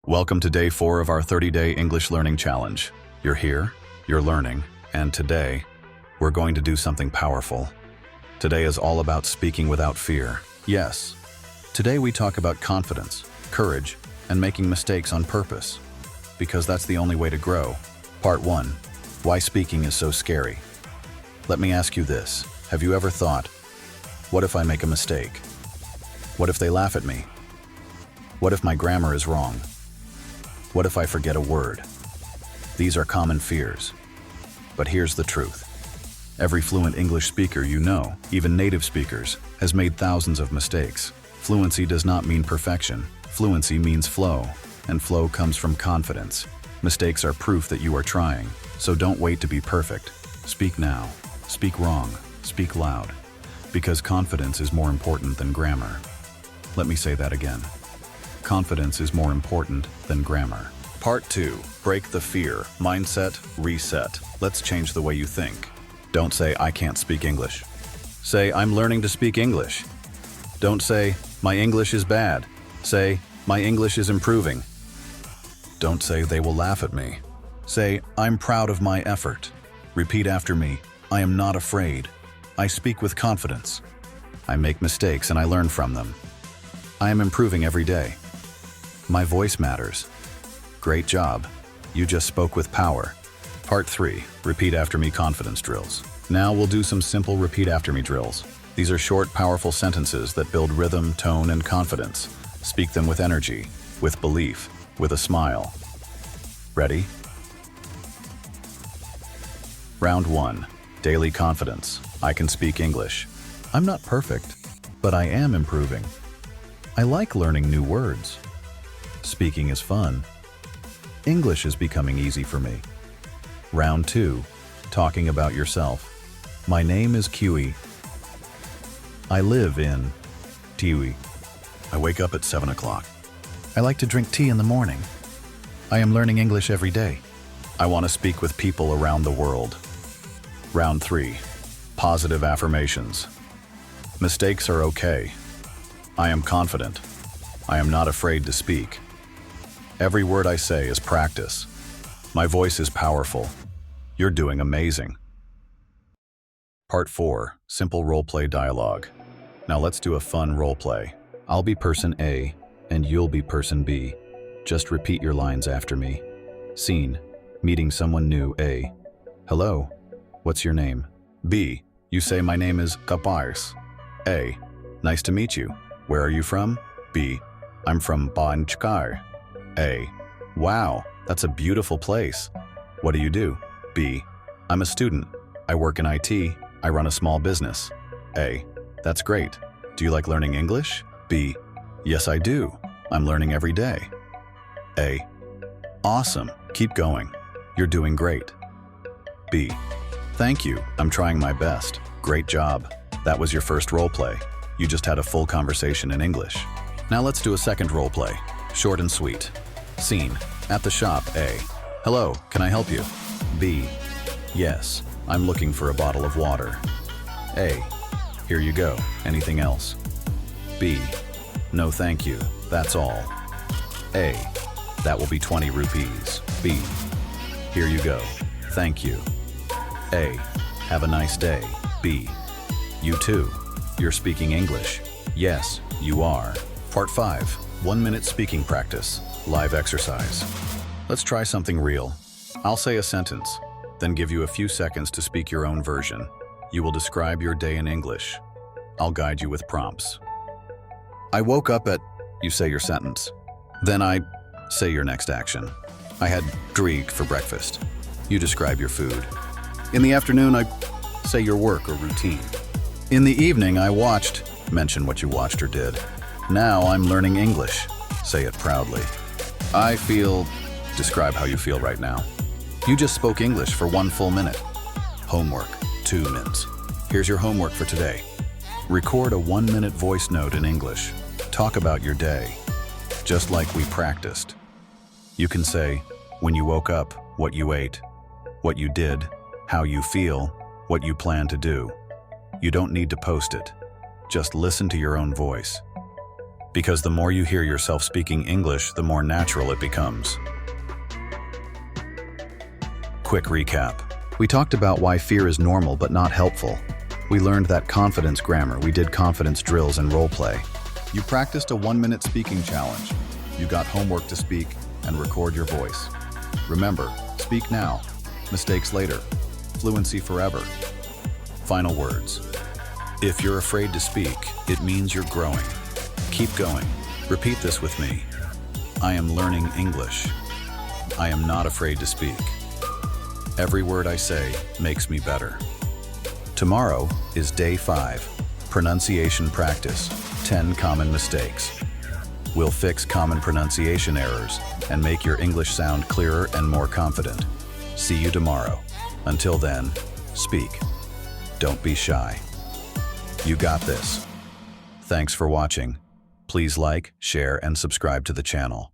Welcome to day 4 of our 30-day English learning challenge. You're here, you're learning, and today, we're going to do something powerful. Today is all about speaking without fear. Yes, today we talk about confidence, courage, and making mistakes on purpose. Because that's the only way to grow. Part 1. Why speaking is so scary. Let me ask you this. Have you ever thought, what if I make a mistake? What if they laugh at me? What if my grammar is wrong? What if I forget a word? These are common fears. But here's the truth. Every fluent English speaker you know, even native speakers, has made thousands of mistakes. Fluency does not mean perfection. Fluency means flow, and flow comes from confidence. Mistakes are proof that you are trying, so don't wait to be perfect. Speak now. Speak wrong. Speak loud. Because confidence is more important than grammar. Let me say that again. Confidence is more important than grammar. Part 2. Break the fear. Mindset. Reset. Let's change the way you think. Don't say, I can't speak English. Say, I'm learning to speak English. Don't say, my English is bad. Say, my English is improving. Don't say, they will laugh at me. Say, I'm proud of my effort. Repeat after me, I am not afraid. I speak with confidence. I make mistakes and I learn from them. I am improving every day. My voice matters. Great job. You just spoke with power. Part 3. Repeat after me confidence drills. Now we'll do some simple repeat after me drills. These are short, powerful sentences that build rhythm, tone, and confidence. Speak them with energy, with belief, with a smile. Ready? Round 1. Daily confidence. I can speak English. I'm not perfect, but I am improving. I like learning new words. Speaking is fun. English is becoming easy for me. Round 2. Talking about yourself. My name is Kiwi. I live in Tiwi. I wake up at 7 o'clock. I like to drink tea in the morning. I am learning English every day. I want to speak with people around the world. Round 3. Positive affirmations. Mistakes are okay. I am confident. I am not afraid to speak. Every word I say is practice. My voice is powerful. You're doing amazing. Part 4. Simple role-play dialogue. Now let's do a fun role-play. I'll be person A, and you'll be person B. Just repeat your lines after me. Scene. Meeting someone new. A. Hello. What's your name? B. You say my name is Kapars. A. Nice to meet you. Where are you from? B. I'm from Banchkar. A. Wow, that's a beautiful place. What do you do? B. I'm a student. I work in IT. I run a small business. A. That's great. Do you like learning English? B. Yes, I do. I'm learning every day. A. Awesome. Keep going. You're doing great. B. Thank you. I'm trying my best. Great job. That was your first role play. You just had a full conversation in English. Now let's do a second role play. Short and sweet. Scene. At the shop. A. Hello, can I help you? B. Yes, I'm looking for a bottle of water. A. Here you go. Anything else? B. No, thank you. That's all. A. That will be 20 rupees. B. Here you go. Thank you. A. Have a nice day. B. You too. You're speaking English. Yes, you are. Part 5. 1-minute speaking practice. Live exercise. Let's try something real. I'll say a sentence, then give you a few seconds to speak your own version. You will describe your day in English. I'll guide you with prompts. I woke up at... You say your sentence. Then I say your next action. I had Greek for breakfast. You describe your food. In the afternoon, I say your work or routine. In the evening, I watched... Mention what you watched or did. Now I'm learning English. Say it proudly. I feel... Describe how you feel right now. You just spoke English for 1 full minute. Homework, 2 minutes. Here's your homework for today. Record a 1-minute voice note in English. Talk about your day, just like we practiced. You can say, when you woke up, what you ate, what you did, how you feel, what you plan to do. You don't need to post it. Just listen to your own voice. Because the more you hear yourself speaking English, the more natural it becomes. Quick recap. We talked about why fear is normal but not helpful. We learned that confidence grammar. We did confidence drills and role play. You practiced a 1-minute speaking challenge. You got homework to speak and record your voice. Remember, speak now, mistakes later, fluency forever. Final words. If you're afraid to speak, it means you're growing. Keep going. Repeat this with me. I am learning English. I am not afraid to speak. Every word I say makes me better. Tomorrow is day 5, pronunciation practice, 10 common mistakes. We'll fix common pronunciation errors and make your English sound clearer and more confident. See you tomorrow. Until then, speak. Don't be shy. You got this. Thanks for watching. Please like, share, and subscribe to the channel.